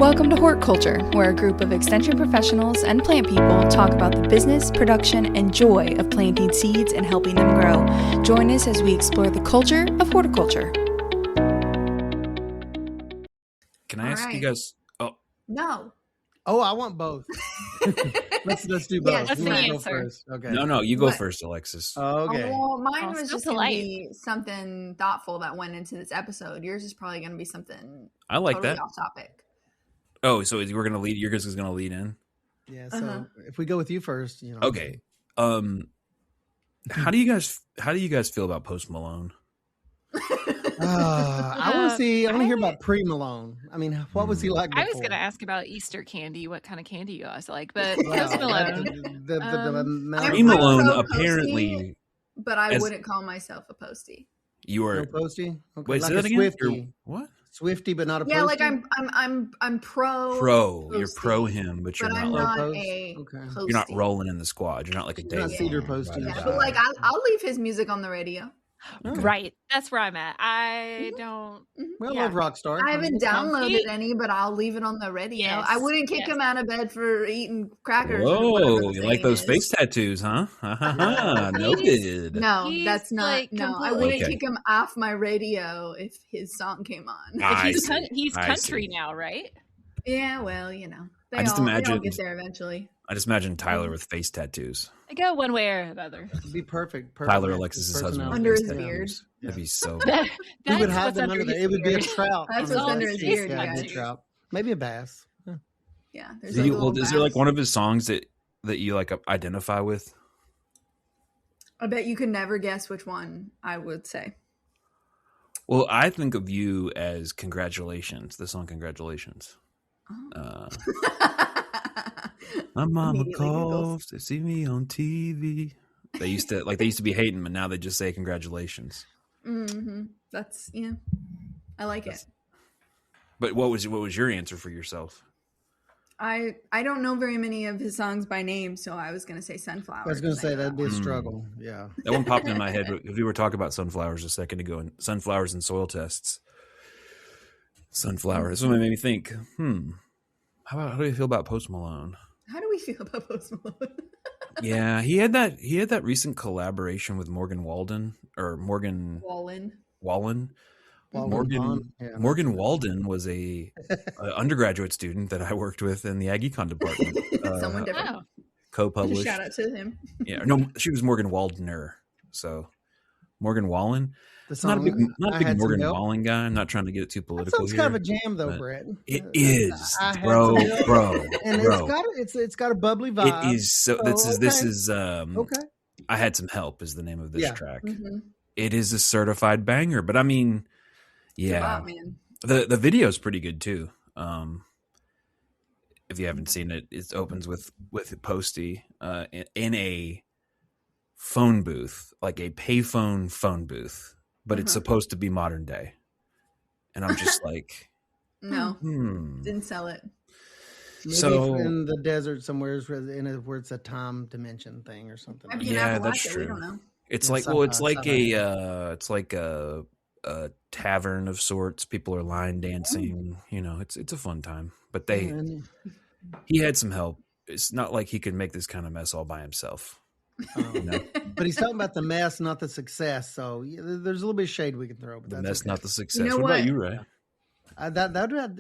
Welcome to Hortculture, where a group of extension professionals and plant people talk about the business, production, and joy of planting seeds and helping them grow. Join us as we explore the culture of horticulture. Can I ask you guys? Oh, no. Oh, I want both. let's do both. Yes, Who the wants to go answer. first? Okay. no, you go first, Alexis. Oh, okay. Well, mine Oh, was so just going to polite. be something thoughtful that went into this episode. Yours is probably going to be something I like totally that. off topic. Oh, so we're gonna lead. Your guys is gonna lead in. Yeah. So if we go with you first, Okay. How do you guys feel about Post Malone? I want to see. I want to hear about pre-Malone. I mean, what was he like before? I was going to ask about Easter candy, what kind of candy you guys like, but Wow, Post Malone. Pre-Malone pro apparently. posty, but I as- wouldn't call myself a postie. You No are. posty. Okay. Wait, like say a that again. Swifty. You're- what? Swifty, but not a Yeah, posty? like I'm pro. Pro. You're posty, pro him, but you're but not. I'm like, not post. a Okay. postie. you're not rolling in the squad. You're not like a You're not day. cedar one, posty. right? Yeah, but like I'll leave his music on the radio. Okay. Right. That's where I'm at. I don't. We all Yeah. love Rockstar. I haven't it's fine. downloaded any, but I'll leave it on the radio. Yes, I wouldn't kick yes. him out of bed for eating crackers. or whatever Whoa, the you like saying those is. face tattoos, huh? Noted. No, He's, that's not. like, No, I completely- wouldn't Okay. kick him off my radio if his song came on. Ah, I He's, see. he's I country see. now, right? Yeah, well, they I just all imagined- get there eventually. I just imagine Tyler with face tattoos. I go one way or the other. It'd be perfect. Tyler, match Alexis's with husband. with Under face his tattoos. beard. That'd be so. That- We would that's have what's them under there. his It would be a beard. trout. That's on what's the under his beard, Yeah, guys. a trout. Maybe a bass. Yeah. Yeah, there's Do like you- a little is there like bass. one of his songs that you like identify with? I bet you could never guess which one I would say. Well, I think of you as "Congratulations," the song "Congratulations." Oh. My mama Immediately calls to see me on TV. They used to be hating, but now they just say "Congratulations." That's I like it. But what was your answer for yourself? I don't know very many of his songs by name, so I was gonna say Sunflower. I was going to say that'd be a Hmm. struggle. Yeah. That one popped in my head because we were talking about sunflowers a second ago, and sunflowers and soil tests. Sunflower. This one made me think. How do you feel about Post Malone? How do we feel about Post Malone? Yeah, he had that recent collaboration with Morgan Walden. Wallen. Morgan Walden was a undergraduate student that I worked with in the Ag Econ department. Someone different. Oh, Co-published. Shout out to him. Yeah, no, she was Morgan Waldner. So Morgan Wallen. The Not a big, song, not I a big had some Morgan help. Wallen guy. I'm not trying to get it too That political sounds here. kind of a jam, though, but Brett. It is, I had bro, some help. bro, And bro. it's got a bubbly vibe. It is so. This is. Okay. I had some help. Is the name of this Yeah. track. Mhm. It is a certified banger. But I mean, Good yeah, job, man. the video is pretty good too. If you haven't seen it, it opens with Posty in a phone booth, like a payphone phone booth, but it's supposed to be modern day. And I'm just like, No, didn't sell it. Maybe So- in the desert somewhere where it's a time dimension thing or something. Maybe Yeah, in that's Appalachia, true. We don't know. it's Yeah, like, somehow, well, it's like somehow. a tavern of sorts. People are line dancing. It's a fun time. But he had some help. It's not like he could make this kind of mess all by himself. But he's talking about the mess, not the success. So there's a little bit of shade we can throw. But The that's mess, okay. not the success. know what about what? you, Ray?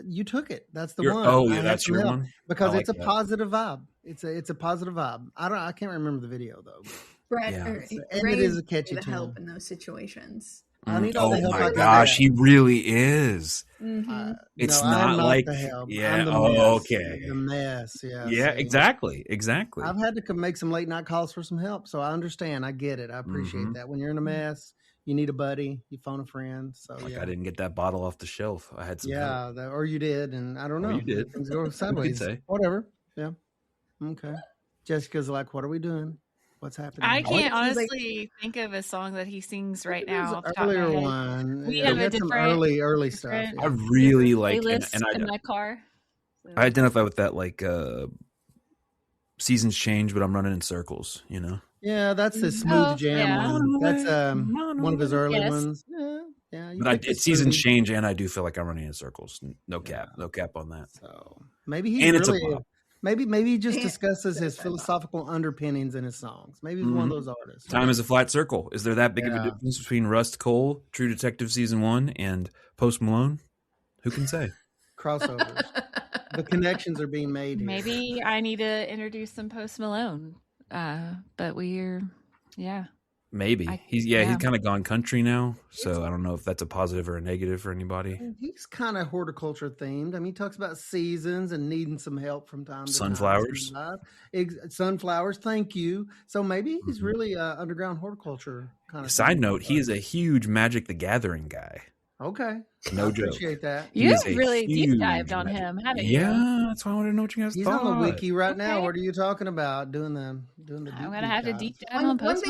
You took it. That's the Your- one. oh, I yeah, had that's some your help one? because I it's a like that. positive vibe. It's a positive vibe. I can't remember the video though. Brett, Yeah. And Ray it is a needs catchy the help tune. in those situations. I need all Oh the help I my can gosh, get. he really is. It's No, I'm not like the help. yeah. I'm the Oh, mess. okay. The mess. Yeah. Yeah, see. exactly. I've had to make some late night calls for some help, so I understand. I get it. I appreciate that. When you're in a mess, you need a buddy. You phone a friend. So Like yeah, I didn't get that bottle off the shelf. I had some help. or you did, and I don't know. Or you did. Things go sideways. say. Whatever. Yeah. Okay. Jessica's like, "What are we doing? What's happening?" I can't He's like- honestly think of a song that he sings right There's now. an Off the top of my earlier head. one. We Yeah, have a had some different- early stuff. different- I really like Playlist and in my car. So- I identify with that like seasons change, but I'm running in circles, Yeah, that's the smooth Oh, jam yeah. one. That's Run one of his early Yes. ones. Yeah, seasons change, and I do feel like I'm running in circles. No cap on that. So maybe it's a bop. Maybe he just discusses his philosophical underpinnings in his songs. Maybe he's one of those artists. Time is a flat circle. Is there that big of a difference between Rust Cole, True Detective Season 1, and Post Malone? Who can say? Crossovers. The connections are being made here. Maybe I need to introduce some Post Malone. But Maybe he's kind of gone country now, so I don't know if that's a positive or a negative for anybody. He's kind of horticulture themed. I mean, he talks about seasons and needing some help from time to Sunflowers. time. Sunflowers, thank you. So maybe he's really underground horticulture kind of. Side note: he is a huge Magic the Gathering guy. Okay, no joke. Appreciate that. You've really deep dived on him, haven't you? Yeah, that's why I wanted to know what you guys thought. He's on the wiki right now. What are you talking about? Doing the. I'm gonna have to deep dive on Post.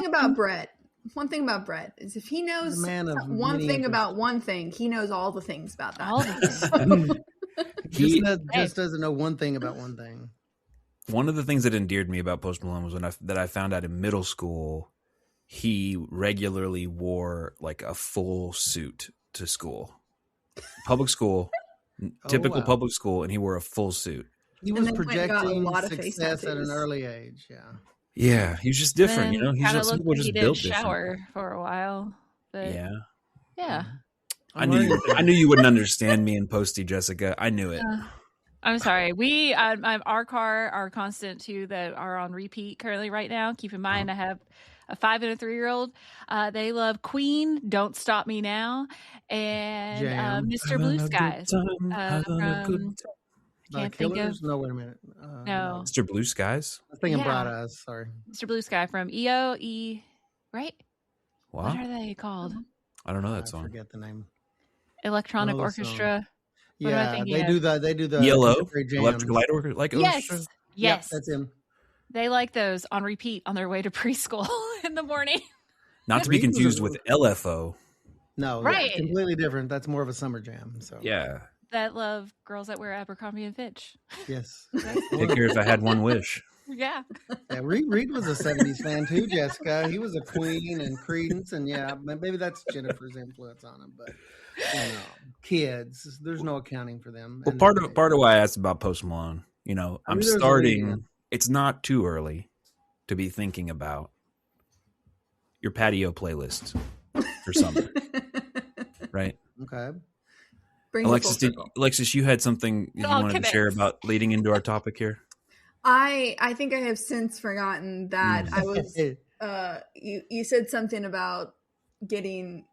One thing about Brett is if he knows one thing about one thing, he knows all the things about that. All the things. He just doesn't know one thing about one thing. One of the things that endeared me about Post Malone was that I found out in middle school, he regularly wore like a full suit to school, public school, typical public school, and he wore a full suit. He was projecting success at an early age. Yeah, he was just different, you know. He's just people just built shower for a while, but yeah. I knew you wouldn't understand me and Posty, Jessica. I knew it. I'm sorry. Our constant two that are on repeat currently right now. Keep in mind, I have a 5 and a 3-year-old. They love Queen, Don't Stop Me Now, and Mr. Blue Skies. Can't think of. No, wait a minute. No. Mr. Blue Skies? I was thinking Bright Eyes. Sorry. Mr. Blue Sky from EOE, right? Wow. What are they called? I don't know that song. I forget the name. Electronic Orchestra. Yeah, they do the Yellow Electric Light Orchestra. Yes. Yep, that's him. They like those on repeat on their way to preschool in the morning. Not to be confused with LFO. No, right. Completely different. That's more of a summer jam. So yeah. That love girls that wear Abercrombie and Fitch. Yes. Take care if I had one wish. Yeah. Reed was a 70s fan too, Jessica. He was a Queen and Creedence, and maybe that's Jennifer's influence on him. But kids, there's no accounting for them. Well, part of why I asked about Post Malone, I'm starting. It's not too early to be thinking about your patio playlist for summer, right? Okay. Alexis, you had something you wanted to share about leading into our topic here? I think I have since forgotten that I was you said something about getting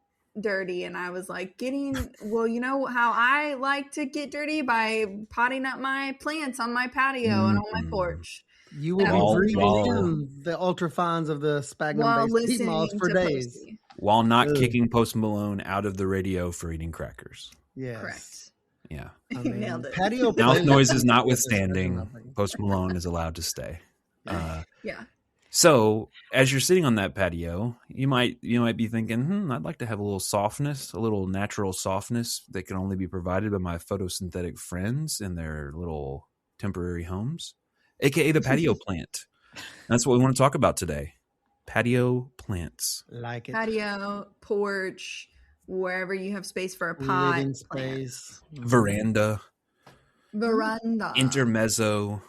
dirty, and I was like, you know how I like to get dirty? By potting up my plants on my patio and on my porch. You will be breathing the ultrafines of the sphagnum-based peat moss for days. Posty. While not kicking Post Malone out of the radio for eating crackers. Yes. Correct. Yeah. Nailed it. Patio mouth noises notwithstanding, Post Malone is allowed to stay. Yeah. So as you're sitting on that patio, you might be thinking, I'd like to have a little softness, a little natural softness that can only be provided by my photosynthetic friends in their little temporary homes, aka the patio plant. That's what we want to talk about today. Patio plants. Like it. Patio, porch, wherever you have space for a pot. Living space. Veranda. Intermezzo.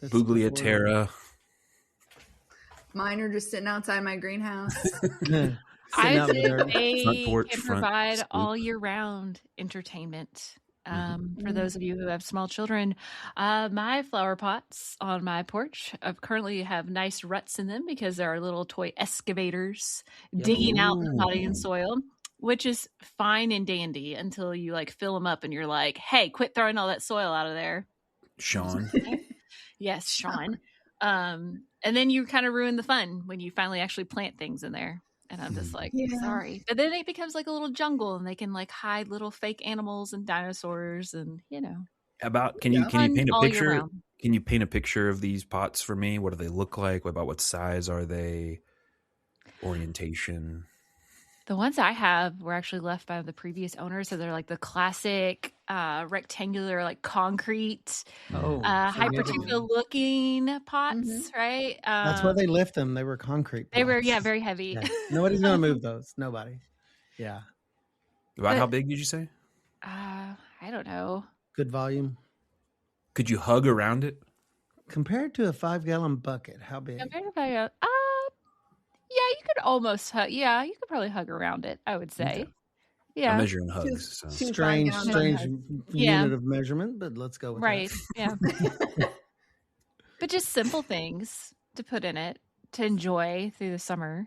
Bugliatera. Mine are just sitting outside my greenhouse. I think they can provide all year round entertainment. For those of you who have small children, my flower pots on my porch currently have nice ruts in them because there are little toy excavators digging out the potting soil, which is fine and dandy until you fill them up and you're like, hey, quit throwing all that soil out of there. Sean. Yes, Sean. And then you kind of ruin the fun when you finally actually plant things in there. And I'm just like, sorry. But then it becomes like a little jungle, and they can hide little fake animals and dinosaurs, and Can you paint a picture? Can you paint a picture of these pots for me? What do they look like? About what size are they? Orientation. The ones I have were actually left by the previous owners, so they're like the classic rectangular, concrete, hypertrophical looking pots, right? That's why they left them. They were concrete pots. They were, very heavy. Yeah. Nobody's gonna move those. Nobody. Yeah. About how big did you say? I don't know. Good volume. Could you hug around it? Compared to a 5-gallon bucket, how big? Compared to 5 gallons, yeah, you could almost hug. Yeah, you could probably hug around it, I would say. Okay. Yeah. I'm measuring hugs. So. Strange unit of measurement, but let's go with that. Yeah. Yeah. But just simple things to put in it to enjoy through the summer,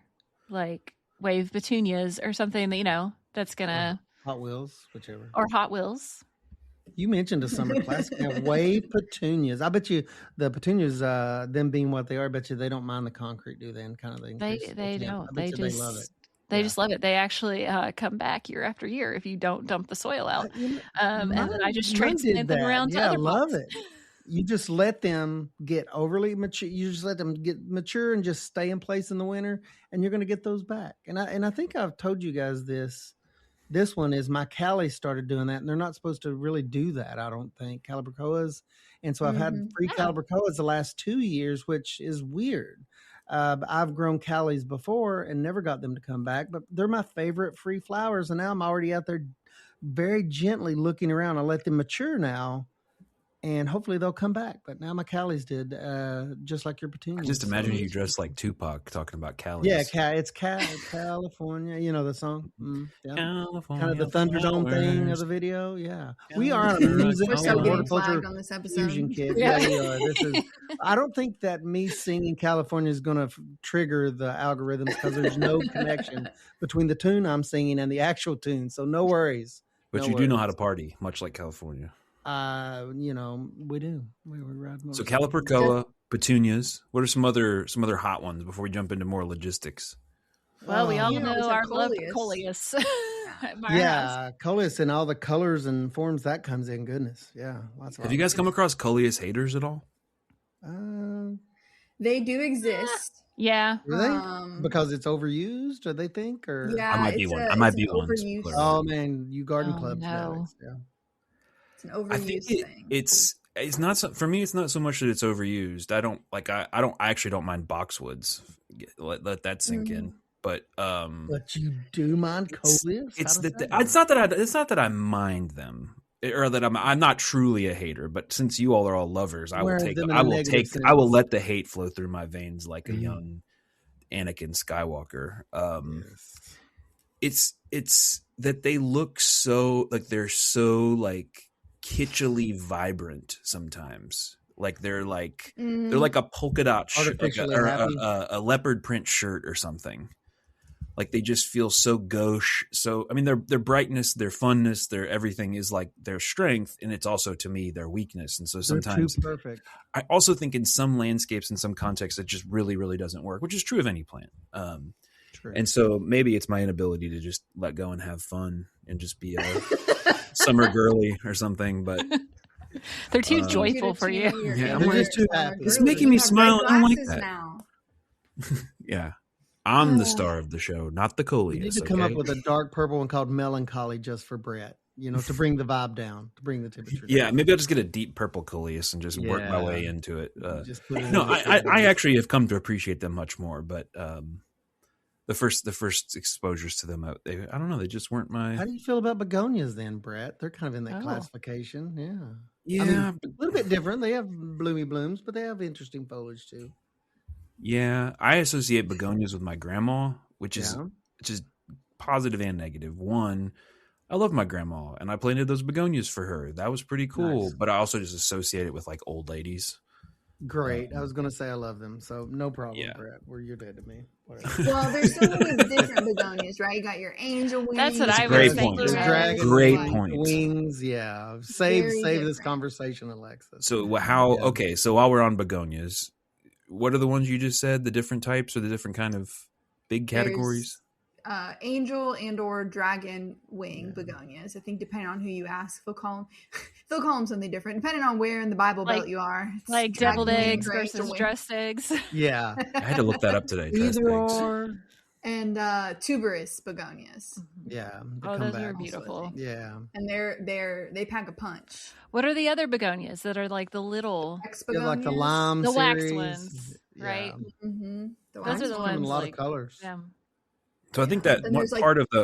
like wave petunias or something that, that's going to... Hot Wheels, whichever. Or Hot Wheels. You mentioned a summer classic. Wave petunias. I bet you the petunias, them being what they are, I bet you they don't mind the concrete, do they? And kind of thing. They don't. They love it. They just love it. They actually come back year after year if you don't dump the soil out. And then I just transplant them around to other pots. I love it. You just let them get overly mature. You just let them get mature and just stay in place in the winter, and you're going to get those back. And I think I've told you guys this. This one is my Callie started doing that, and they're not supposed to really do that, I don't think, calibrachoas. And so I've had 3 calibrachoas the last 2 years, which is weird. I've grown Callies before and never got them to come back, but they're my favorite free flowers. And now I'm already out there very gently looking around. I let them mature now, and hopefully they'll come back. But now my Callies did, just like your petunias. I just imagine you dressed like Tupac talking about Callies. Yeah, it's California. You know the song? Yeah. California, kind of the Thunderdome thing of the video. Yeah. We are on a music horticulture on this episode. fusion kid. Yeah, we are. I don't think that me singing California is going to trigger the algorithms because there's no connection between the tune I'm singing and the actual tune. So no worries. But you do know how to party, much like California. We do. We ride so calibrachoa, petunias. What are some other hot ones before we jump into more logistics? Well, we all know our love for coleus. Yeah, coleus and all the colors and forms that comes in. Goodness, yeah. Have you guys come across coleus haters at all? They do exist. Yeah. Really? Because it's overused, or they think, or yeah, I might be one. I might be one. Oh man, you garden clubs. No. Yeah. It's an overused thing. It's not so, for me. It's not so much that it's overused. I actually don't mind boxwoods. Let that sink in. But you do mind coleus? It's not that I mind them, or that I'm not truly a hater. But since you all are all lovers, I will let the hate flow through my veins like a young Anakin Skywalker. It's that they look so like they're so like kitschily vibrant sometimes. Like they're like a polka dot shirt, or a leopard print shirt or something. Like they just feel so gauche. So I mean, their brightness, their funness, their everything is like their strength, and it's also to me their weakness. And so sometimes they're too perfect. I also think in some landscapes, in some contexts, it just really, really doesn't work, which is true of any plant. True. And so maybe it's my inability to just let go and have fun and just be a summer girly or something. But they're too joyful for you. Yeah, they're just too happy. It's making me smile. I don't like that. Now. Yeah. I'm the star of the show, not the coleus. You need to come up with a dark purple one called Melancholy just for Brett, to bring the vibe down, to bring the temperature down. Yeah, maybe I'll just get a deep purple coleus and just work my way into it. I actually have come to appreciate them much more, but the first exposures to them, I don't know, they just weren't my... How do you feel about begonias then, Brett? They're kind of in that classification, Yeah, I mean, a little bit different. They have bloomy blooms, but they have interesting foliage too. Yeah, I associate begonias with my grandma, which is positive and negative. One, I love my grandma, and I planted those begonias for her. That was pretty cool. Nice. But I also just associate it with like old ladies. Great. I was going to say I love them, so no problem, Brett. You're dead to me. Well, there's so many different begonias, right? You got your angel wings. That's what I was thinking. Great point. Wings, yeah. Save this conversation, Alexa. So so while we're on begonias, what are the ones you just said? The different types or the different kind of big categories? There's, angel and or dragon wing begonias. I think depending on who you ask, they'll call them something different. Depending on where in the Bible Belt you are. Like deviled eggs versus dressed eggs. Yeah. I had to look that up today. Either or. And tuberous begonias. Yeah. Those are beautiful. Yeah. And they pack a punch. What are the other begonias that are like the little, like the lime, the series. wax ones, right? Mm-hmm. Those are the ones. A lot of colors. Yeah. So I think that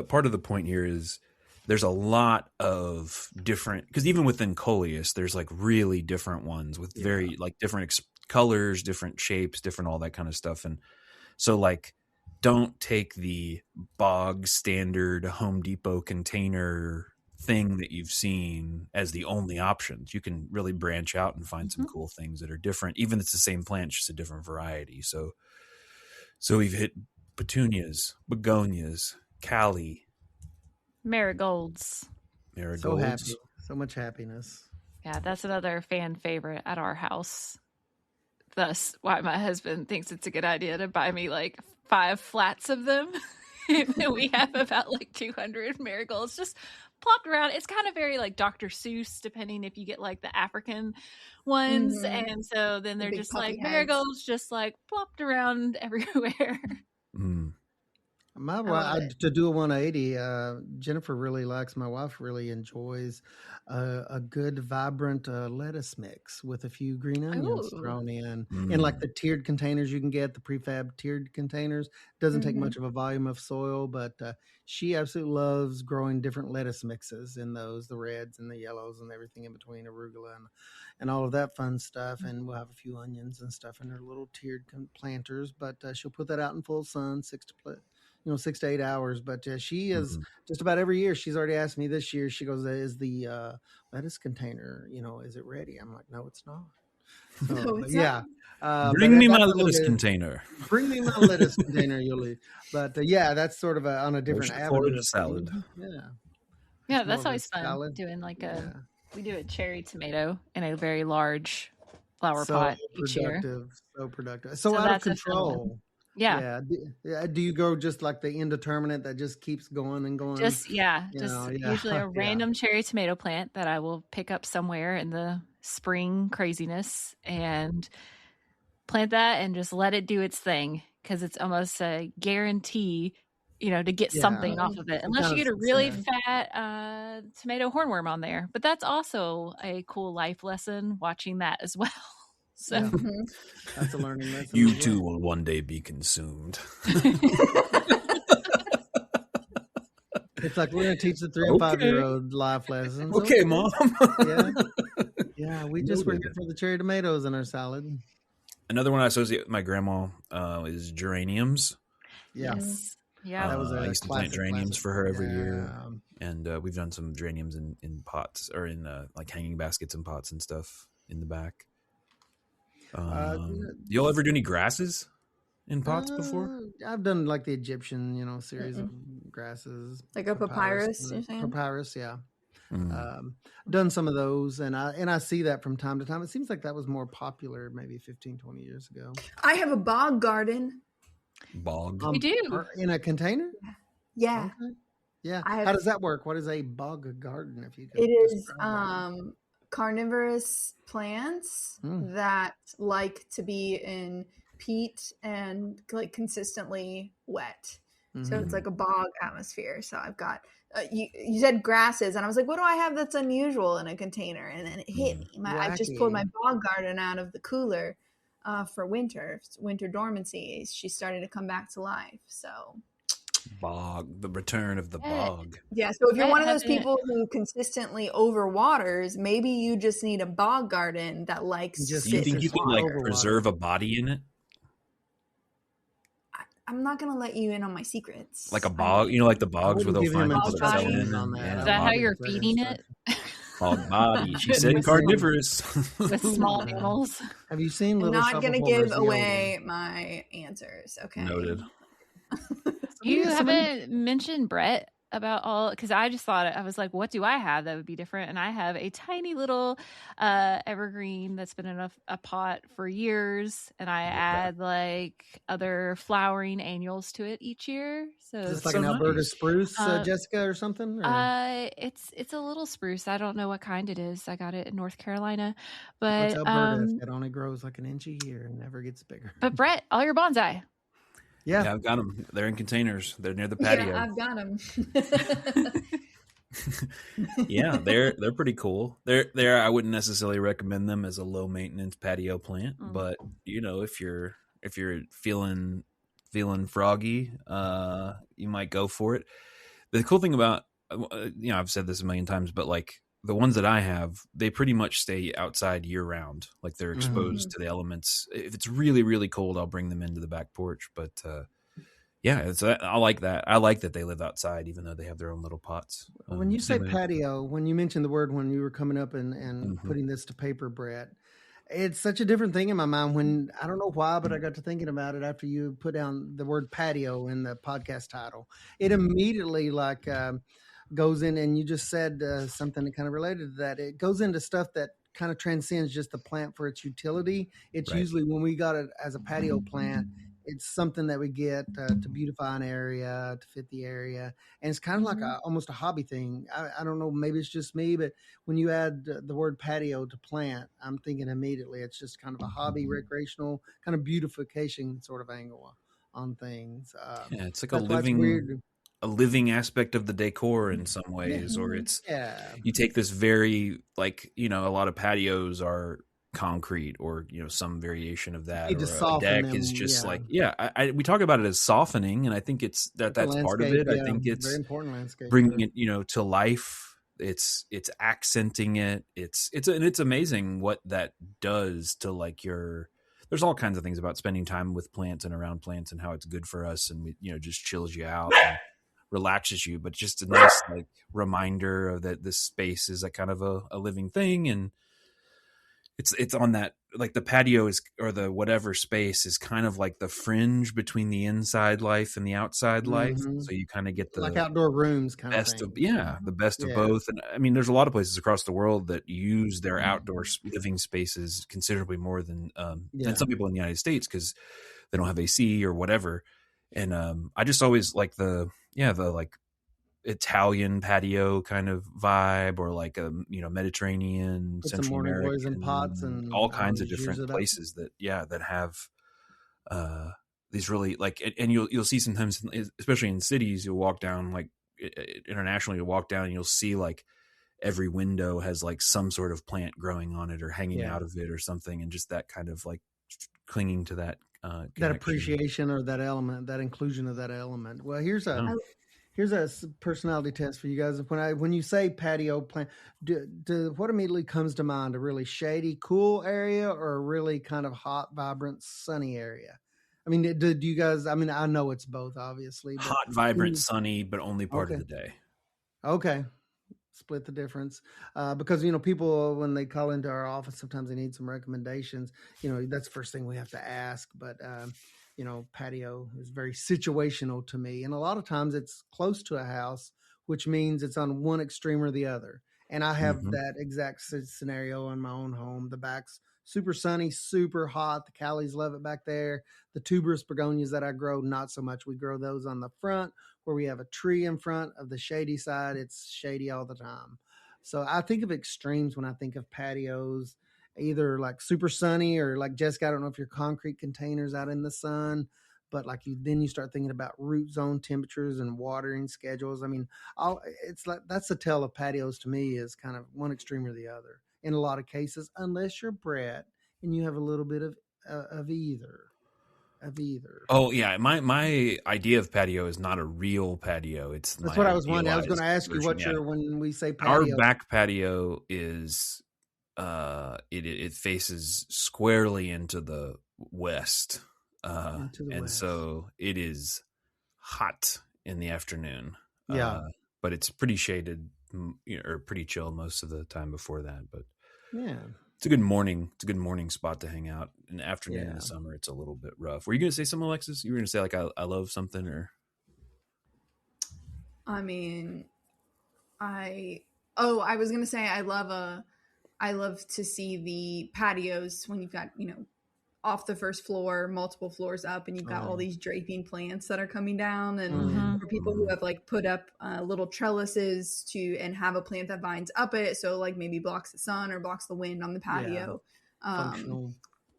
part of the point here is there's a lot of different, because even within coleus, there's like really different ones with very like different colors, different shapes, different all that kind of stuff. And so like, don't take the bog standard Home Depot container thing that you've seen as the only options. You can really branch out and find some cool things that are different. Even if it's the same plant, just a different variety. So we've hit petunias, begonias, callie, marigolds. So happy, so much happiness. Yeah, that's another fan favorite at our house. Thus, why my husband thinks it's a good idea to buy me like 5 flats of them. We have about like 200 marigolds just plopped around. It's kind of very like Dr. Seuss, depending if you get like the African ones. And so then they're just like marigolds just like plopped around everywhere. My wife, to do a 180, Jennifer really likes, my wife really enjoys a good vibrant lettuce mix with a few green onions thrown in like the tiered containers you can get, the prefab tiered containers. Doesn't take much of a volume of soil, but she absolutely loves growing different lettuce mixes in those, the reds and the yellows and everything in between, arugula and all of that fun stuff. And we'll have a few onions and stuff in her little tiered planters, but she'll put that out in full sun, 6 to 8 hours. But she is just about every year. She's already asked me this year. She goes, "Is the lettuce container, is it ready?" I'm like, "No, it's not." So, No, it's not. Bring me my lettuce container. Bring me my lettuce container, Yuli. But that's sort of on a different avenue. Salad. Yeah, that's always fun. Salad. Doing like we do a cherry tomato in a very large flower pot each year. So productive. So out of control. Yeah. Do you go just like the indeterminate that just keeps going and going? Usually a random cherry tomato plant that I will pick up somewhere in the spring craziness and plant that and just let it do its thing, because it's almost a guarantee, to get something off of it, unless you get a really fat tomato hornworm on there. But that's also a cool life lesson, watching that as well. So that's a learning lesson. You too will one day be consumed. It's like we're going to teach the 3 and 5-year-old life lessons. Okay, Mom. We just were here for the cherry tomatoes in our salad. Another one I associate with my grandma is geraniums. Yes. Yeah. That was I used to plant geraniums for her every year. And we've done some geraniums in pots, or in like hanging baskets and pots and stuff in the back. Y'all ever do any grasses in pots before? I've done like the Egyptian, series of grasses, like a papyrus. You're saying papyrus, yeah. Done some of those, and I see that from time to time. It seems like that was more popular maybe 15, 20 years ago. I have a bog garden. Bog? You do in a container? Yeah. Okay. Yeah. How does that work? What is a bog garden? If you could, it is carnivorous plants that like to be in peat and like consistently wet. So it's like a bog atmosphere. So I've got you said grasses, and I was like, what do I have that's unusual in a container? And then it hit me. I just pulled my bog garden out of the cooler for winter dormancy. She started to come back to life. So bog, the return of the bog. Yeah, so if you're one of those people who consistently overwaters, maybe you just need a bog garden that likes to sit. Do you think you can like preserve a body in it? I'm not going to let you in on my secrets. Like a bog, like the bogs where they'll find people that sell in. Is that how you're feeding it? Bog body. She said carnivorous. With small animals. Have you seen I'm not going to give away my answers. Okay. Noted. You haven't mentioned Brett about all, because I just thought, I was like, what do I have that would be different? And I have a tiny little evergreen that's been in a pot for years, and I add like other flowering annuals to it each year. So is this like an Alberta spruce, Jessica, or something? Or? It's a little spruce. I don't know what kind it is. I got it in North Carolina, but it's Alberta. It only grows like an inch a year and never gets bigger. But Brett, all your bonsai. Yeah, I've got them. They're in containers. They're near the patio. Yeah, I've got them. Yeah, they're pretty cool. They're I wouldn't necessarily recommend them as a low maintenance patio plant, but if you're feeling feeling froggy, you might go for it. The cool thing about, I've said this a million times, but like the ones that I have, they pretty much stay outside year round. Like they're exposed to the elements. If it's really, really cold, I'll bring them into the back porch. But I like that. I like that they live outside, even though they have their own little pots. When you say patio, when you mentioned the word when you were coming up and putting this to paper, Brett, it's such a different thing in my mind. When I don't know why, but I got to thinking about it after you put down the word patio in the podcast title. It immediately goes in, and you just said something that kind of related to that. It goes into stuff that kind of transcends just the plant for its utility. It's usually when we got it as a patio plant, it's something that we get to beautify an area, to fit the area. And it's kind of like almost a hobby thing. I don't know, maybe it's just me, but when you add the word patio to plant, I'm thinking immediately it's just kind of a hobby, recreational, kind of beautification sort of angle on things. It's like a living aspect of the decor in some ways, or it's you take this very, like, a lot of patios are concrete or some variation of that, or a deck is just we talk about it as softening, and I think it's that's part of it. I think it's very important landscape, bringing it to life. It's accenting it. It's amazing what that does to like there's all kinds of things about spending time with plants and around plants and how it's good for us, and just chills you out and relaxes you, but just a nice like reminder of that this space is a kind of a living thing. And it's on that, like the patio is, or the whatever space is kind of like the fringe between the inside life and the outside life. So you kind of get the like outdoor rooms kind best of thing. The best of both. And I mean, there's a lot of places across the world that use their outdoor living spaces considerably more than some people in the United States, because they don't have AC or whatever. And I just always like the like Italian patio kind of vibe, or like a Mediterranean, put Central some morning American, glories in pots and all kinds of different places that have these really like, and you'll see sometimes, especially in cities, you'll walk down, like internationally, you'll walk down and you'll see like every window has like some sort of plant growing on it or hanging out of it or something, and just that kind of like clinging to that that appreciation or that element, that inclusion of that element. Well, here's a personality test for you guys. When you say patio plant, what immediately comes to mind? A really shady, cool area, or a really kind of hot, vibrant, sunny area? I mean, do you guys? I mean, I know it's both, obviously. But hot, vibrant, sunny, but only part of the day. Okay. Split the difference, because people, when they call into our office, sometimes they need some recommendations. That's the first thing we have to ask. But patio is very situational to me, and a lot of times it's close to a house, which means it's on one extreme or the other. And I have that exact scenario in my own home. The back's super sunny, super hot. The Callies love it back there. The tuberous begonias that I grow, not so much. We grow those on the front, where we have a tree in front of the shady side. It's shady all the time. So I think of extremes when I think of patios, either like super sunny, or like Jessica, I don't know if your concrete containers out in the sun, but like then you start thinking about root zone temperatures and watering schedules. I mean, it's like, that's the tell of patios to me, is kind of one extreme or the other in a lot of cases, unless you're Brett and you have a little bit of either. Oh yeah, my idea of patio is not a real patio. That's what I was wondering. I was going to ask you when we say patio. Our back patio is it faces squarely into the west, so it is hot in the afternoon. But it's pretty shaded, or pretty chill most of the time before that. But it's a good morning spot to hang out. In the afternoon in the summer, it's a little bit rough. Were you going to say something, Alexis? You were going to say like I love something, or? I mean, I was going to say I love to see the patios when you've got, off the first floor, multiple floors up, and you've got all these draping plants that are coming down, and for people who have like put up little trellises and have a plant that vines up it, so like maybe blocks the sun or blocks the wind on the patio. Functional.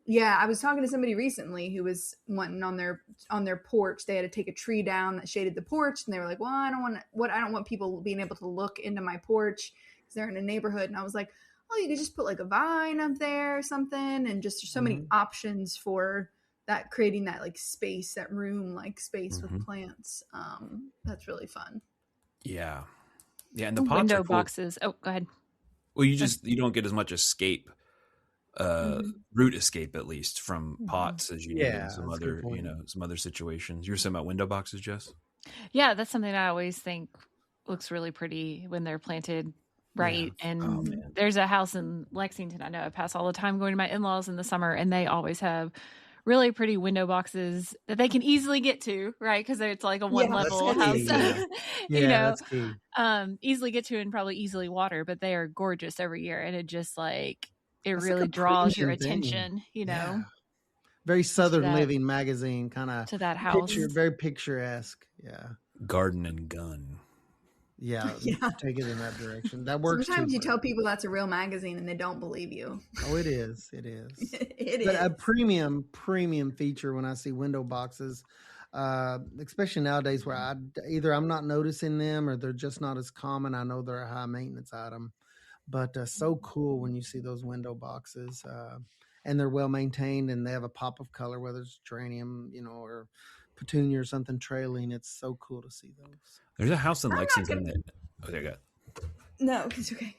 I was talking to somebody recently who was wanting on their porch. They had to take a tree down that shaded the porch, and they were like, "Well, I don't want people being able to look into my porch because they're in a neighborhood." And I was like, "Oh, you could just put like a vine up there or something," and just there's so many options for that creating that like space, that room like space with plants. That's really fun. Yeah. And the pots window are cool. boxes. Oh, go ahead. Well, you don't get as much escape, root escape at least from pots as you do in some other situations. You were saying about window boxes, Jess? Yeah, that's something I always think looks really pretty when they're planted right. Yeah. And there's a house in Lexington I know I pass all the time going to my in-laws in the summer, and they always have really pretty window boxes that they can easily get to, right? Because it's like a one-level house. That's key. Easily get to and probably easily water, but they are gorgeous every year, and it just like it That's really like draws your attention, you know. Very Southern Living magazine kind of to that house. Very picturesque. Yeah. Garden and gun. Yeah, take it in that direction. That works. Sometimes you tell people that's a real magazine and they don't believe you. Oh, it is. It is. But a premium feature when I see window boxes, especially nowadays where I'm not noticing them or they're just not as common. I know they're a high maintenance item, but so cool when you see those window boxes and they're well maintained and they have a pop of color, whether it's geranium, or petunia or something trailing. It's so cool to see those. There's a house in Lexington that. Oh, there you go. No, it's okay.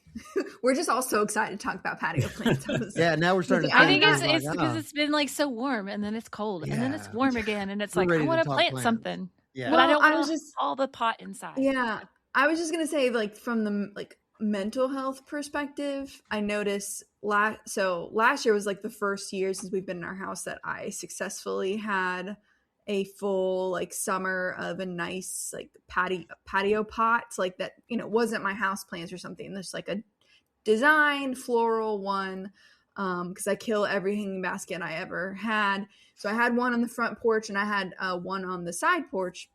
We're just all so excited to talk about patio plants. Now we're starting. I think it's because it's been like so warm, and then it's cold, and then it's warm again, and it's like I want to plant something, but I don't want all the pot inside. Yeah, I was just gonna say, like from the mental health perspective, I noticed last year was like the first year since we've been in our house that I successfully had a full summer of a nice patio pots like that, wasn't my house plants or something. There's like a designed floral one because I kill every hanging basket I ever had. So I had one on the front porch and I had one on the side porch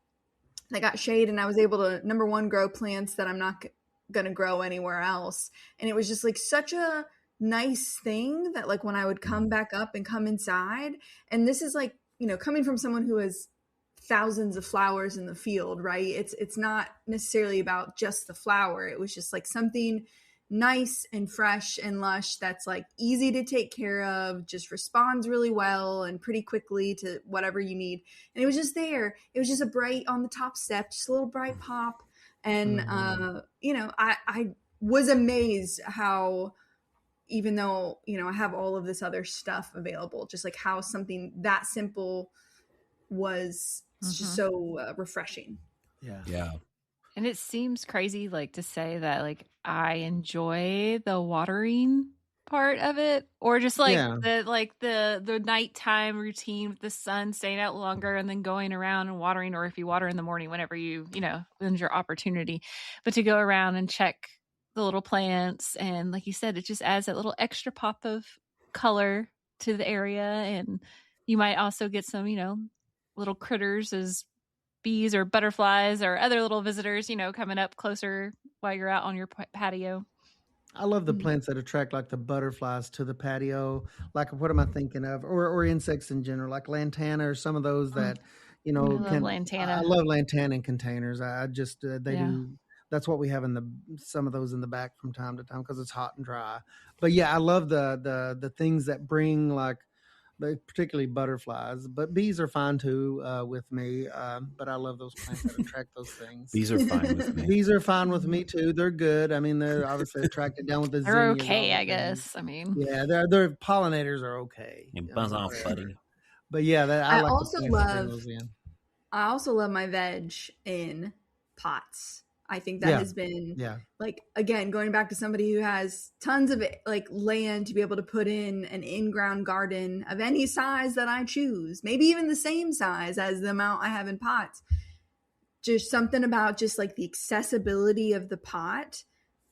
that got shade, and I was able to, number one, grow plants that I'm not going to grow anywhere else. And it was just like such a nice thing that when I would come back up and come inside, and this is coming from someone who has thousands of flowers in the field, right? It's not necessarily about just the flower. It was just something nice and fresh and lush that's easy to take care of, just responds really well and pretty quickly to whatever you need. And it was just there. It was just a bright on the top step, just a little bright pop. And, I was amazed how, even though, I have all of this other stuff available, just how something that simple was just so refreshing. Yeah. And it seems crazy, to say that, I enjoy the watering part of it, or just the nighttime routine with the sun staying out longer and then going around and watering, or if you water in the morning, whenever when's your opportunity, but to go around and check the little plants, and like you said, it just adds that little extra pop of color to the area. And you might also get some little critters as bees or butterflies or other little visitors coming up closer while you're out on your patio. I love the plants that attract the butterflies to the patio. What am I thinking of? Or insects in general, like lantana or some of those that I love lantana. I love lantana in containers. I just they do. That's what we have some of those in the back from time to time because it's hot and dry. But yeah, I love the things that bring particularly butterflies, but bees are fine too with me. But I love those plants that attract those things. Bees are fine with me. Bees are fine with me too. They're good. I mean, they're obviously attracted down with the they're okay, I guess. I mean, yeah, their pollinators are okay. You buzz off, buddy. But yeah, I like also love. I also love my veg in pots. I think that has been again, going back to somebody who has tons of land to be able to put in an in-ground garden of any size that I choose, maybe even the same size as the amount I have in pots. Just something about just the accessibility of the pot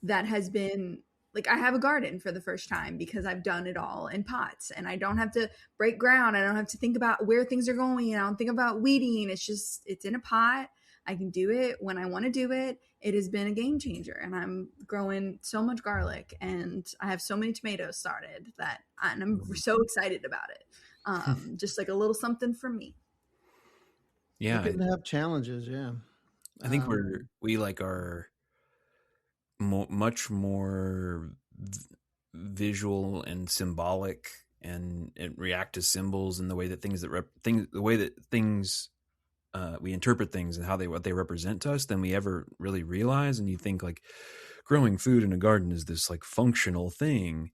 that has been I have a garden for the first time because I've done it all in pots, and I don't have to break ground. I don't have to think about where things are going. I don't think about weeding. It's in a pot. I can do it when I want to do it. It has been a game changer, and I'm growing so much garlic, and I have so many tomatoes started and I'm so excited about it. Just a little something for me. Yeah. You can have challenges. Yeah. I think we are much more visual and symbolic and react to symbols and the way that we interpret things and what they represent to us than we ever really realize. And you think like growing food in a garden is this like functional thing,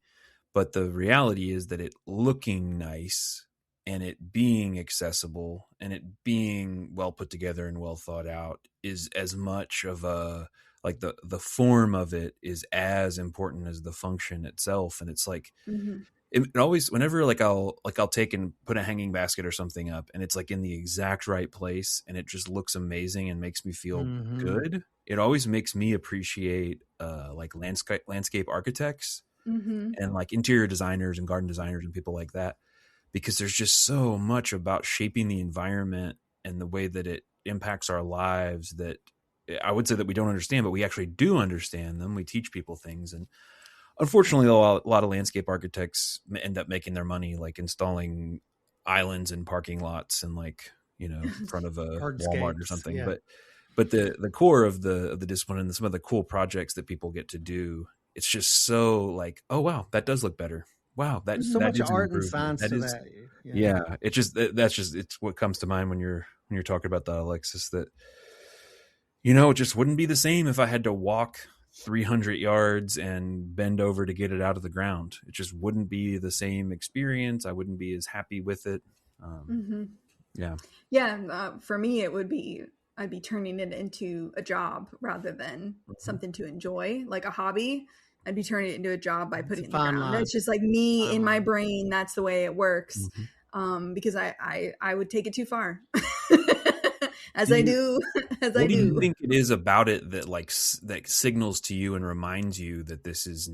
but the reality is that it looking nice and it being accessible and it being well put together and well thought out is as much of a, like the form of it is as important as the function itself. And it's like, it always, whenever like I'll take and put a hanging basket or something up and it's like in the exact right place and it just looks amazing and makes me feel good. It always makes me appreciate like landscape architects and like interior designers and garden designers and people like that, because there's just so much about shaping the environment and the way that it impacts our lives that I would say that we don't understand, but we actually do understand them. We teach people things. And unfortunately, a lot of landscape architects end up making their money like installing islands and parking lots and like, you know, in front of a Walmart or something. Yeah. But the core of the discipline and some of the cool projects that people get to do, it's just so like, oh wow, that does look better. Wow, that's so much art and science to that. Yeah, it's what comes to mind when you're talking about that, Alexis. That, you know, it just wouldn't be the same if I had to walk 300 yards and bend over to get it out of the ground. It just wouldn't be the same experience. I wouldn't be as happy with it. For me, it would be, I'd be turning it into a job rather than something to enjoy, like a hobby. I'd be turning it into a job by putting it in the ground. That's just like me in my brain. That's the way it works. Because I would take it too far. What do you think it is about it that that signals to you and reminds you that this is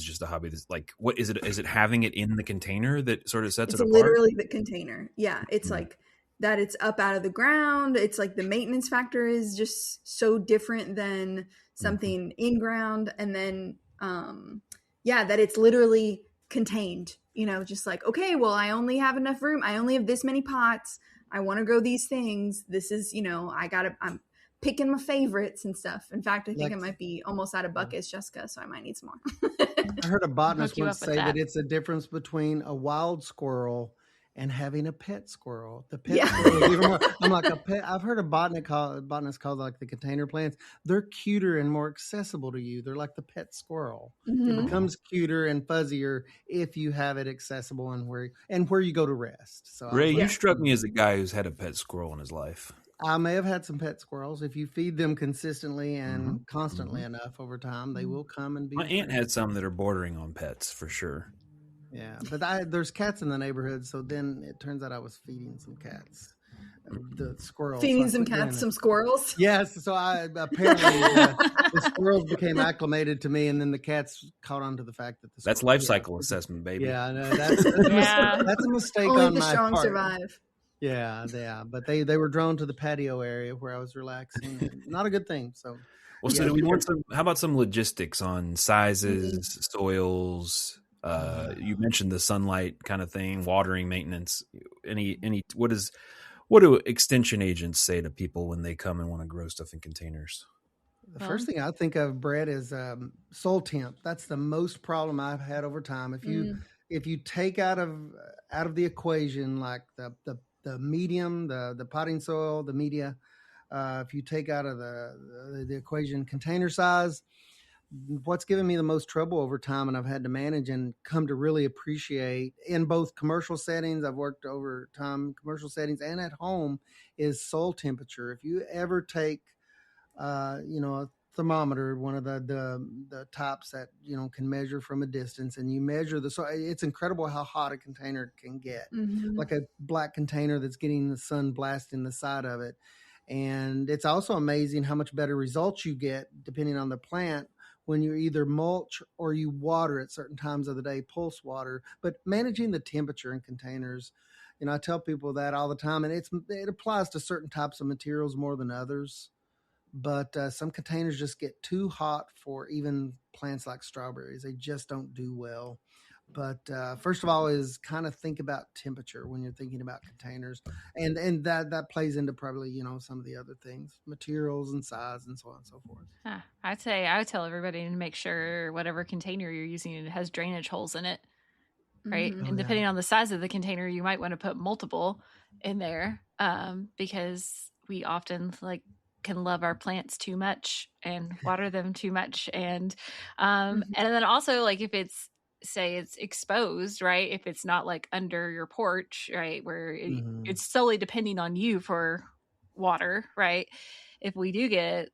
just a hobby? This, like, what is it? Is it having it in the container that sort of sets it apart? It's literally the container. Yeah. It's like that it's up out of the ground. It's like the maintenance factor is just so different than something in ground. And then, that it's literally contained, you know, just like, okay, well, I only have enough room. I only have this many pots. I want to grow these things. This is, you know, I'm picking my favorites and stuff. In fact, I think it might be almost out of buckets, Jessica, so I might need some more. I heard a botanist once say that it's a difference between a wild squirrel and having a pet squirrel. The pet squirrel is even more, I'm like a pet. I've heard a botanist call like the container plants. They're cuter and more accessible to you. They're like the pet squirrel. It becomes cuter and fuzzier if you have it accessible and where you go to rest. So Ray, you struck me as a guy who's had a pet squirrel in his life. I may have had some pet squirrels. If you feed them consistently and constantly enough over time, they will come and be. My aunt had some that are bordering on pets for sure. Yeah, but there's cats in the neighborhood, so then it turns out I was feeding some cats, the squirrels. Feeding some cats, some squirrels. Yes, so apparently the squirrels became acclimated to me, and then the cats caught on to the fact that that's life cycle assessment, baby. Yeah, no, that's a mistake Only on the my strong part. survive. Yeah, but they were drawn to the patio area where I was relaxing. Not a good thing. So, so do we want how about some logistics on sizes, soils? You mentioned the sunlight kind of thing, watering, maintenance. What do extension agents say to people when they come and want to grow stuff in containers? The first thing I think of, Brett, is soil temp. That's the most problem I've had over time. If you take out of the equation like the medium, the potting soil, the media, if you take out of the equation container size, what's given me the most trouble over time and I've had to manage and come to really appreciate in both commercial settings, I've worked over time, commercial settings and at home, is soil temperature. If you ever take, a thermometer, one of the tops that, can measure from a distance, and you measure the soil, it's incredible how hot a container can get. Like a black container that's getting the sun blasting the side of it. And it's also amazing how much better results you get depending on the plant when you either mulch or you water at certain times of the day, pulse water. But managing the temperature in containers, I tell people that all the time, and it applies to certain types of materials more than others. But some containers just get too hot for even plants like strawberries. They just don't do well. But first of all is kind of think about temperature when you're thinking about containers. And that plays into probably, some of the other things, materials and size and so on and so forth. I would tell everybody to make sure whatever container you're using has drainage holes in it. right? Mm-hmm. And depending on the size of the container, you might want to put multiple in there, because we often can love our plants too much and water them too much. And then also, like, if it's, say it's exposed, right? If it's not like under your porch, right? Where it's solely depending on you for water, right? If we do get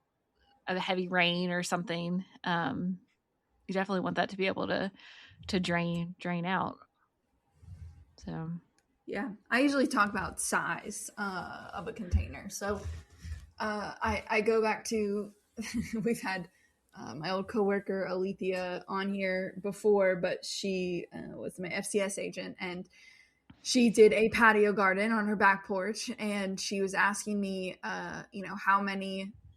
a heavy rain or something, you definitely want that to be able to drain out. So yeah, I usually talk about size of a container. So I go back to we've had my old coworker Alethea on here before, but she was my FCS agent, and she did a patio garden on her back porch, and she was asking me,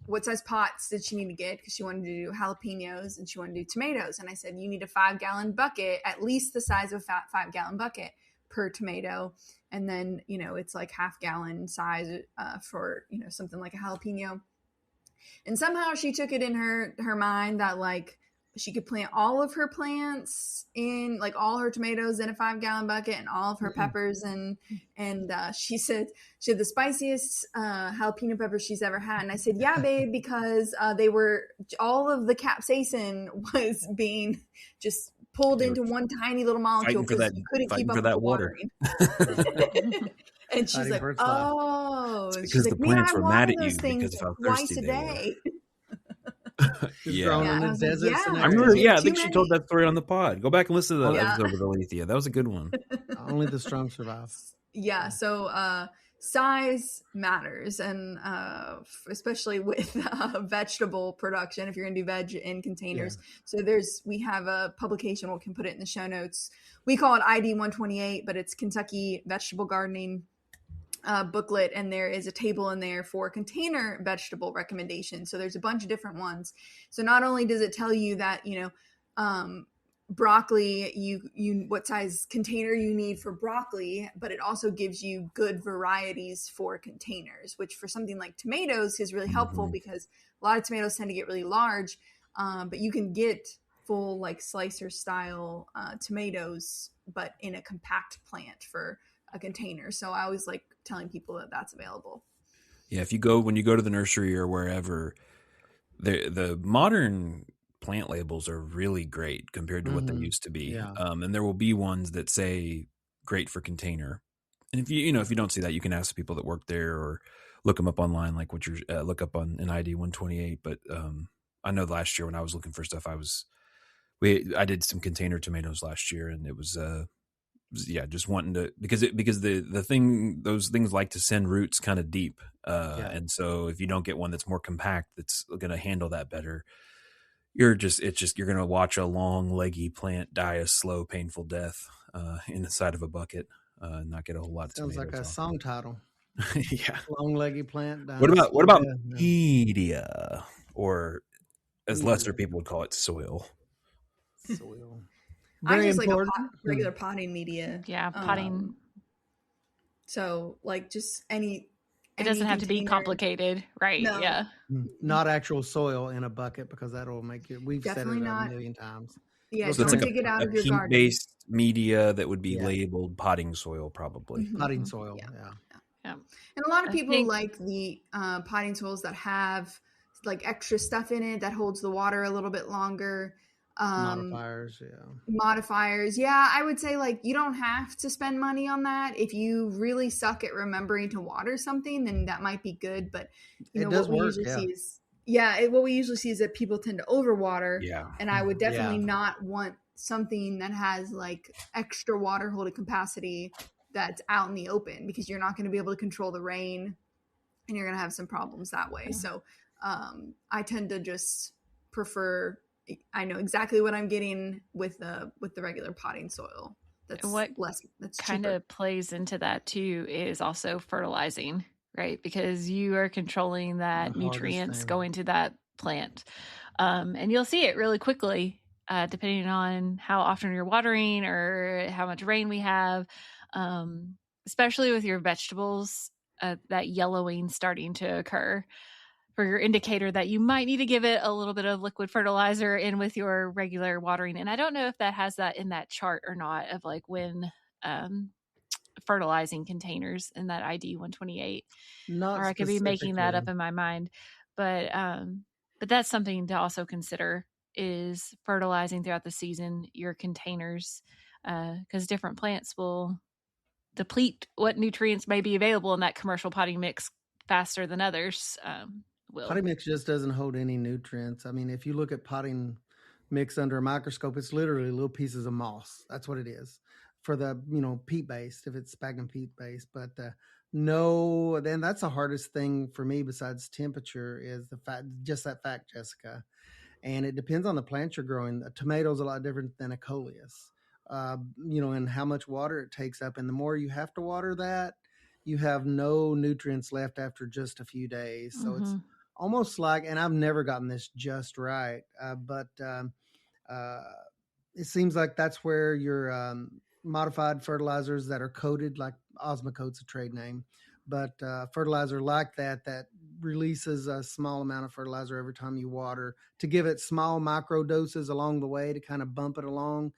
what size pots did she need to get, because she wanted to do jalapenos and she wanted to do tomatoes. And I said, you need a 5-gallon bucket, at least the size of a 5-gallon bucket per tomato. And then, it's like half-gallon size for, something like a jalapeno. And somehow she took it in her mind that, like, she could plant all of her plants in, like, all her tomatoes in a 5-gallon bucket and all of her peppers. And she said she had the spiciest jalapeno peppers she's ever had. And I said, yeah, babe, because all of the capsaicin was being just pulled into one tiny little molecule because you couldn't keep up with the watering. And she's like, oh. Because the plants were mad at you because of how thirsty they were. Yeah. In the deserts and I remember. Yeah, I think she told that story on the pod. Go back and listen to that episode with Alethea. That was a good one. Only the strong survive. Yeah. So size matters, and especially with vegetable production, if you're going to do veg in containers. Yeah. So we have a publication. We can put it in the show notes. We call it ID 128, but it's Kentucky Vegetable Gardening booklet, and there is a table in there for container vegetable recommendations. So there's a bunch of different ones. So not only does it tell you that, broccoli, you what size container you need for broccoli, but it also gives you good varieties for containers, which for something like tomatoes is really helpful because a lot of tomatoes tend to get really large, but you can get full, like, slicer style tomatoes, but in a compact plant for a container. So I always like telling people that that's available. Yeah, when you go to the nursery or wherever, the modern plant labels are really great compared to what they used to be. Yeah. And there will be ones that say great for container. And if you don't see that, you can ask the people that work there or look them up online, like what you're look up on an ID 128. But I know last year when I was looking for stuff, I did some container tomatoes last year, and it was just wanting to, because those things like to send roots kind of deep, and so if you don't get one that's more compact, that's going to handle that better, you're going to watch a long leggy plant die a slow, painful death in the side of a bucket, and not get a whole lot of tomatoes. Sounds like a song title. Yeah, long leggy plant. What about media, or as lesser people would call it, soil? Very I just important. Like regular potting media. Yeah, potting. So, like, just any. It doesn't have to be complicated, right? No. Yeah. Not actual soil in a bucket, because that'll make it. We've definitely said it not. a million times. Yeah, so don't dig it out of your garden. Heat-based media that would be labeled potting soil, probably. Potting soil, yeah. And a lot of people like the potting soils that have, like, extra stuff in it that holds the water a little bit longer. Modifiers. Yeah, I would say, like, you don't have to spend money on that. If you really suck at remembering to water something, then that might be good. But what we usually see is that people tend to overwater. Yeah. And I would definitely not want something that has, like, extra water holding capacity that's out in the open, because you're not going to be able to control the rain, and you're going to have some problems that way. So I tend to just prefer, I know exactly what I'm getting with the regular potting soil. That's kind of plays into that too is also fertilizing, right? Because you are controlling that nutrients going to that plant. And you'll see it really quickly, depending on how often you're watering or how much rain we have, especially with your vegetables, that yellowing starting to occur. for your indicator that you might need to give it a little bit of liquid fertilizer in with your regular watering. And I don't know if that has that in that chart or not of like when fertilizing containers in that ID 128. Not or I could be making that up in my mind. But that's something to also consider is fertilizing throughout the season your containers, because different plants will deplete what nutrients may be available in that commercial potting mix faster than others will. Potting mix just doesn't hold any nutrients. I mean, if you look at potting mix under a microscope, it's literally little pieces of moss. That's what it is for the, peat based, if it's sphagnum peat based. But no, then that's the hardest thing for me besides temperature is just that fact, Jessica. And it depends on the plant you're growing. A tomato's a lot different than a coleus, and how much water it takes up. And the more you have to water that, you have no nutrients left after just a few days. So it's almost like, and I've never gotten this just right, but it seems like that's where your modified fertilizers that are coated, like Osmocote's a trade name, but fertilizer like that releases a small amount of fertilizer every time you water to give it small micro doses along the way to kind of bump it along,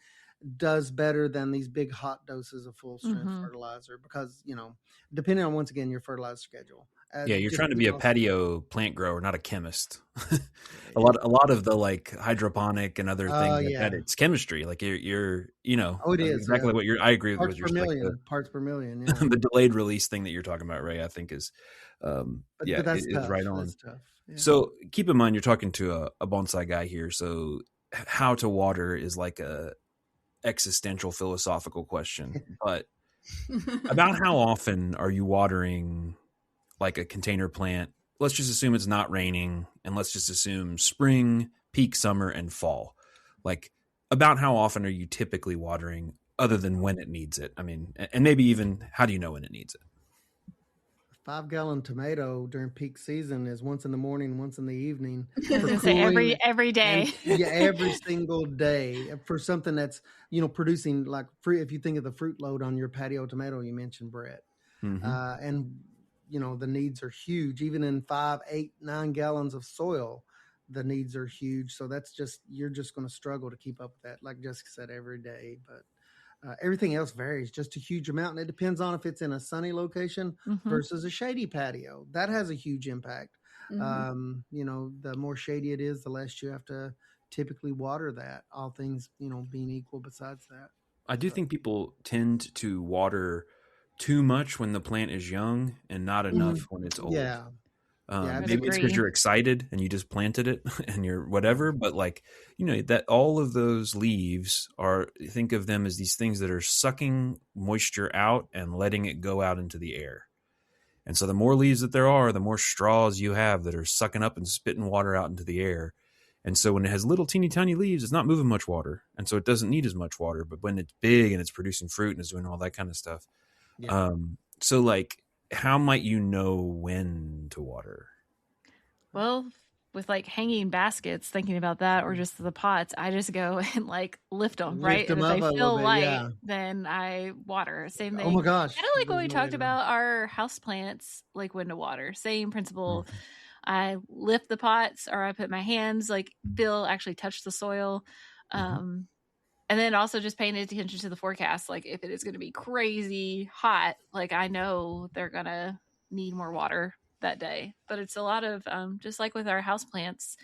does better than these big hot doses of full strength fertilizer because, depending on, once again, your fertilizer schedule. You're trying to be a patio plant grower, not a chemist. a lot of the like hydroponic and other things like that, it's chemistry. Like you're it is exactly what I agree with parts what per you're million, like parts per million. Yeah. The delayed release thing that you're talking about, Ray, I think is but that's tough. right on. That's tough. Yeah. So keep in mind, you're talking to a bonsai guy here. So how to water is like a existential philosophical question, but about how often are you watering like a container plant? Let's just assume it's not raining, and let's just assume spring, peak summer, and fall. Like, about how often are you typically watering other than when it needs it? I mean, and maybe even how do you know when it needs it? 5-gallon tomato during peak season is once in the morning, once in the evening. I was gonna say every day. Every single day for something that's, producing like fruit. If you think of the fruit load on your patio tomato, you mentioned, Brett, and the needs are huge. Even in 5, 8, 9 gallons of soil, the needs are huge. So you're just going to struggle to keep up with that. Like Jessica said, every day, but everything else varies just a huge amount. And it depends on if it's in a sunny location versus a shady patio. That has a huge impact. The more shady it is, the less you have to typically water that, all things, being equal besides that. I do think people tend to water too much when the plant is young and not enough when it's old. Maybe it's because you're excited and you just planted it and you're whatever, but like, that all of those leaves think of them as these things that are sucking moisture out and letting it go out into the air. And so the more leaves that there are, the more straws you have that are sucking up and spitting water out into the air. And so when it has little teeny tiny leaves, it's not moving much water. And so it doesn't need as much water, but when it's big and it's producing fruit and it's doing all that kind of stuff. Yeah. So like, how might you know when to water? Well, with like hanging baskets, thinking about that, or just the pots, I just go and like lift them, right? And if they feel light, then I water. Same thing. Oh my gosh. Kind of like when we talked about our house plants, like when to water. Same principle. I lift the pots, or I put my hands, like actually touch the soil. And then also just paying attention to the forecast. Like if it is going to be crazy hot, like I know they're going to need more water that day. But it's a lot of just like with our house plants,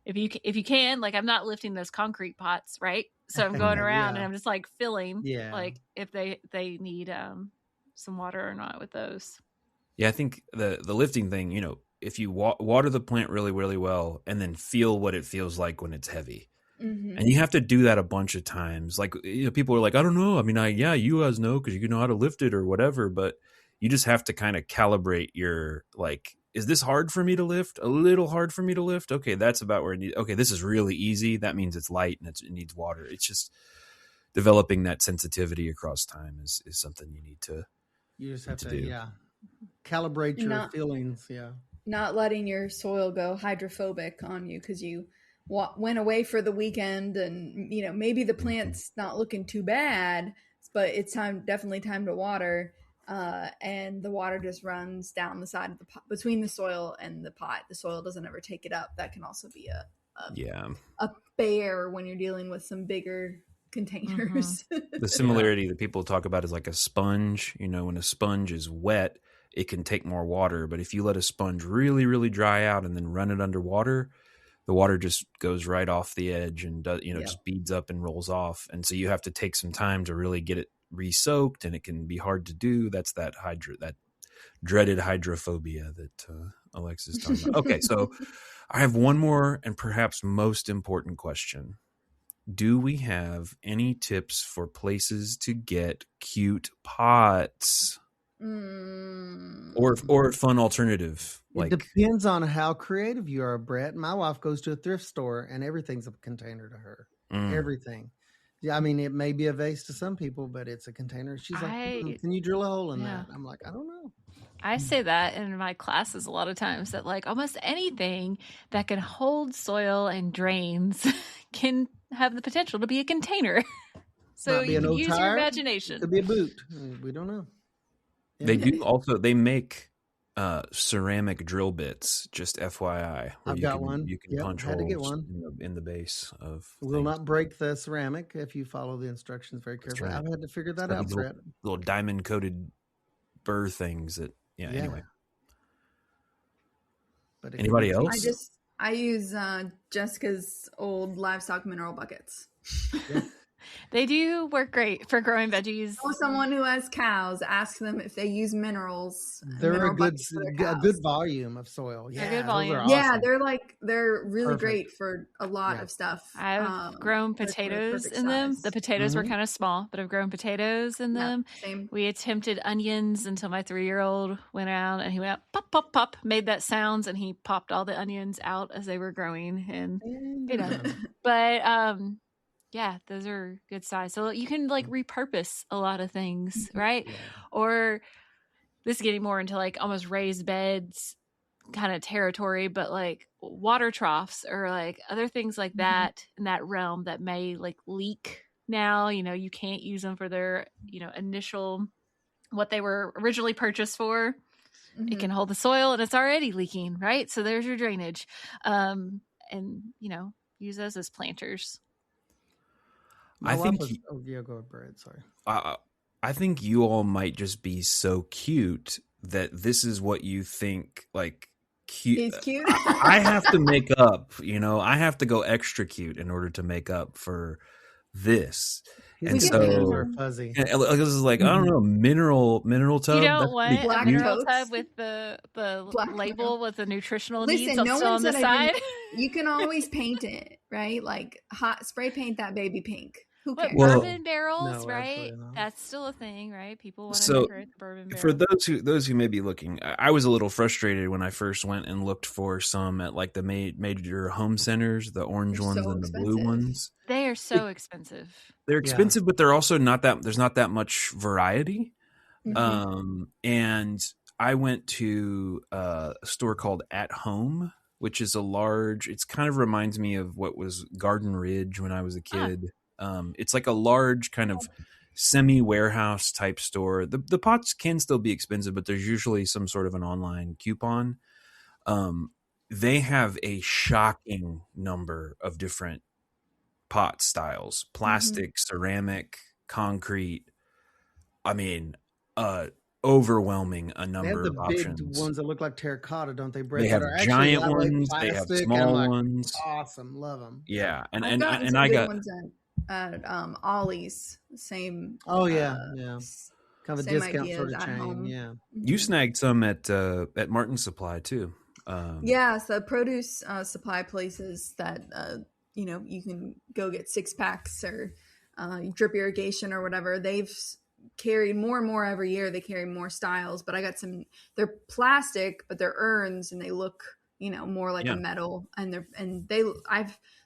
if you can, like I'm not lifting those concrete pots, right? So I'm going around and I'm just like filling, like if they need some water or not with those. Yeah, I think the lifting thing, if you water the plant really, really well and then feel what it feels like when it's heavy. And you have to do that a bunch of times. Like, people are like, I don't know. I mean, you guys know because you know how to lift it or whatever, but you just have to kind of calibrate your, like, is this hard for me to lift? A little hard for me to lift? Okay, that's about where it needs. Okay, this is really easy. That means it's light and it needs water. It's just developing that sensitivity across time is something you need to. You just have to do. Calibrate your feelings. Not letting your soil go hydrophobic on you because you went away for the weekend and maybe the plant's not looking too bad, but it's definitely time to water. and the water just runs down the side of the pot, between the soil and the pot. The soil doesn't ever take it up. That can also be a bear when you're dealing with some bigger containers. The similarity that people talk about is like a sponge. When a sponge is wet, it can take more water, but if you let a sponge really, really dry out and then run it underwater, the water just goes right off the edge and just beads up and rolls off. And so you have to take some time to really get it re-soaked, and it can be hard to do. That's that dreaded hydrophobia that Alexis talking about. Okay, so I have one more and perhaps most important question. Do we have any tips for places to get cute pots? Or a fun alternative? It depends on how creative you are, Brett. My wife goes to a thrift store and everything's a container to her. Everything. Yeah, I mean, it may be a vase to some people, but it's a container. She's like, can you drill a hole in that? I'm like, I don't know. I say that in my classes a lot of times, that like almost anything that can hold soil and drains can have the potential to be a container. So you can use your imagination. It could be a boot. We don't know. Yeah. They do also, they make ceramic drill bits, just FYI. I've got one. You can punch holes in the base of will not break the ceramic if you follow the instructions very carefully. Right. I've had to figure that out, Brett. Little diamond coated burr things that anyway. But anybody else? I use Jessica's old livestock mineral buckets. Yeah. They do work great for growing veggies. Or someone who has cows, ask them if they use minerals. They're a good volume of soil. Yeah, good volume. Awesome. Yeah, they're really great for a lot of stuff. I've grown potatoes in them. The potatoes were kind of small, but I've grown potatoes in them. Same. We attempted onions until my 3-year-old went out and he went out, pop, pop, pop, made that sounds, and he popped all the onions out as they were growing. And but yeah, those are good size. So you can like repurpose a lot of things, right? Yeah. Or this is getting more into like almost raised beds kind of territory, but like water troughs or like other things like that in that realm that may like leak now. You can't use them for their, initial, what they were originally purchased for. It can hold the soil and it's already leaking, right? So there's your drainage. And, use those as planters. I think go ahead, Brad. Sorry. I think you all might just be so cute that this is what you think like cute. He's cute. I have to make up, I have to go extra cute in order to make up for this. And so fuzzy. This is like, I don't know, mineral tub. You don't want a mineral tub with the label with the nutritional needs still on the side. You can always paint it, right? Like hot spray paint that baby pink. Who cares? Bourbon barrels, right? That's still a thing, right? People want to decorate the bourbon barrel. For those who may be looking, I was a little frustrated when I first went and looked for some at like the major home centers, the orange ones and the blue ones. They are so expensive. They're expensive, but they're also there's not that much variety. And I went to a store called At Home, which is it kind of reminds me of what was Garden Ridge when I was a kid. It's like a large kind of semi-warehouse type store. The pots can still be expensive, but there's usually some sort of an online coupon. They have a shocking number of different pot styles: plastic, ceramic, concrete. I mean, overwhelming a number of options. They have the big ones that look like terracotta, don't they, Brett? They have giant ones. They have small ones. Awesome, love them. Yeah, and I got ones at Ollie's. Same. Oh yeah. Kind of a discount sort of chain. Home. Yeah. You snagged some at Martin's Supply too. So produce supply places that you can go get 6-packs or drip irrigation or whatever. They've carried more and more every year. They carry more styles, but I got some. They're plastic, but they're urns and they look more like a metal.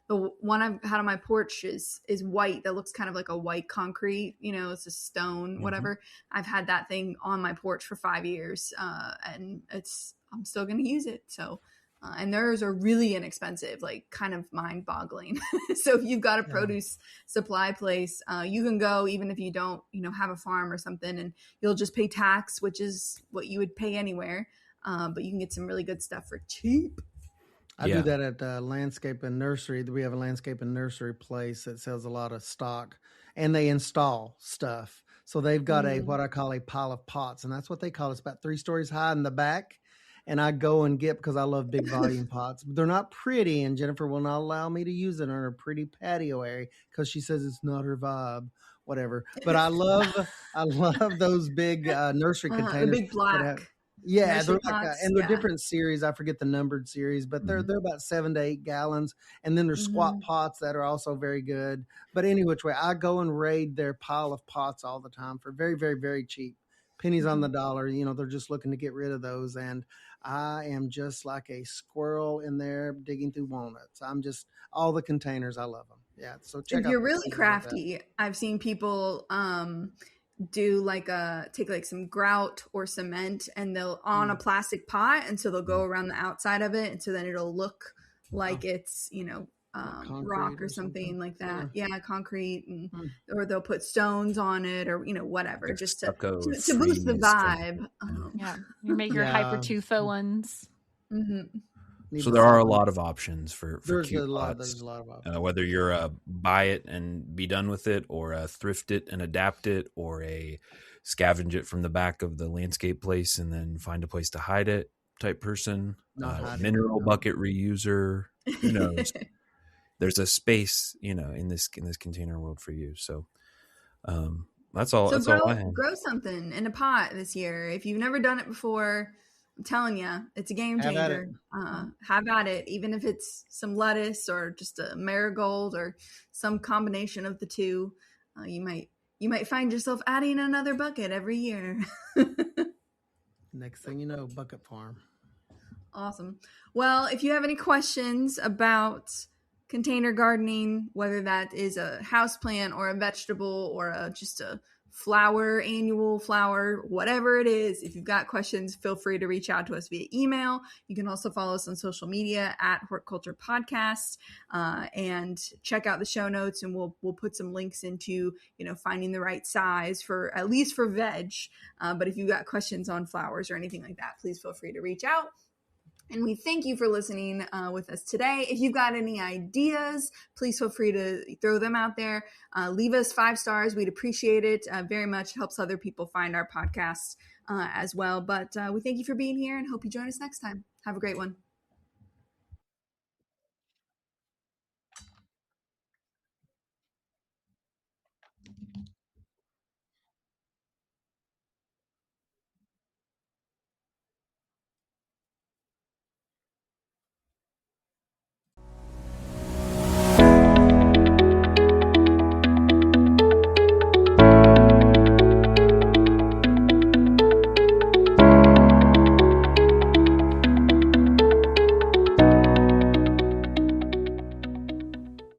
The one I've had on my porch is white. That looks kind of like a white concrete. It's a stone, whatever. I've had that thing on my porch for 5 years, and I'm still going to use it. So And theirs are really inexpensive, like kind of mind boggling. So if you've got a produce supply place, you can go even if you don't, have a farm or something, and you'll just pay tax, which is what you would pay anywhere. But you can get some really good stuff for cheap. I do that at Landscape and Nursery. We have a landscape and nursery place that sells a lot of stock, and they install stuff. So they've got what I call a pile of pots, and that's what they call it. It's about 3 stories high in the back. And I go and get, because I love big volume pots. They're not pretty, and Jennifer will not allow me to use it on her pretty patio area because she says it's not her vibe, whatever. But I love those big nursery containers. The big black. Yeah, they're like and they're different series. I forget the numbered series, but they're about 7 to 8 gallons. And then there's squat pots that are also very good. But any which way, I go and raid their pile of pots all the time for very, very, very cheap. Pennies on the dollar. They're just looking to get rid of those. And I am just like a squirrel in there digging through walnuts. I'm just all the containers. I love them. Yeah. So check out. If you're really crafty, I've seen people do take some grout or cement, and they'll on a plastic pot, and so they'll go around the outside of it, and so then it'll look like it's rock or something like that. Yeah, concrete, and or they'll put stones on it, or whatever, like just to boost the vibe. You make your hyper tufo ones. So there are a lot of options for there's cute a lot. pots. There's a lot of options. Whether you're buy it and be done with it, or thrift it and adapt it, or a scavenge it from the back of the landscape place and then find a place to hide it type person. Mineral bucket reuser. Who knows? There's a space, in this container world for you. So that's all. So that's all I have. Grow something in a pot this year. If you've never done it before, I'm telling you, it's a game changer. Have at it, even if it's some lettuce or just a marigold or some combination of the two. You might find yourself adding another bucket every year. Next thing you know, bucket farm. Awesome. Well, if you have any questions about container gardening, whether that is a houseplant or a vegetable or just a annual flower, whatever it is, if you've got questions, feel free to reach out to us via email. You can also follow us on social media at hortculturepodcast, and check out the show notes, and we'll put some links into finding the right size for at least for veg. But if you've got questions on flowers or anything like that, please feel free to reach out. And we thank you for listening with us today. If you've got any ideas, please feel free to throw them out there. Leave us 5 stars. We'd appreciate it very much. It helps other people find our podcast as well. But we thank you for being here and hope you join us next time. Have a great one.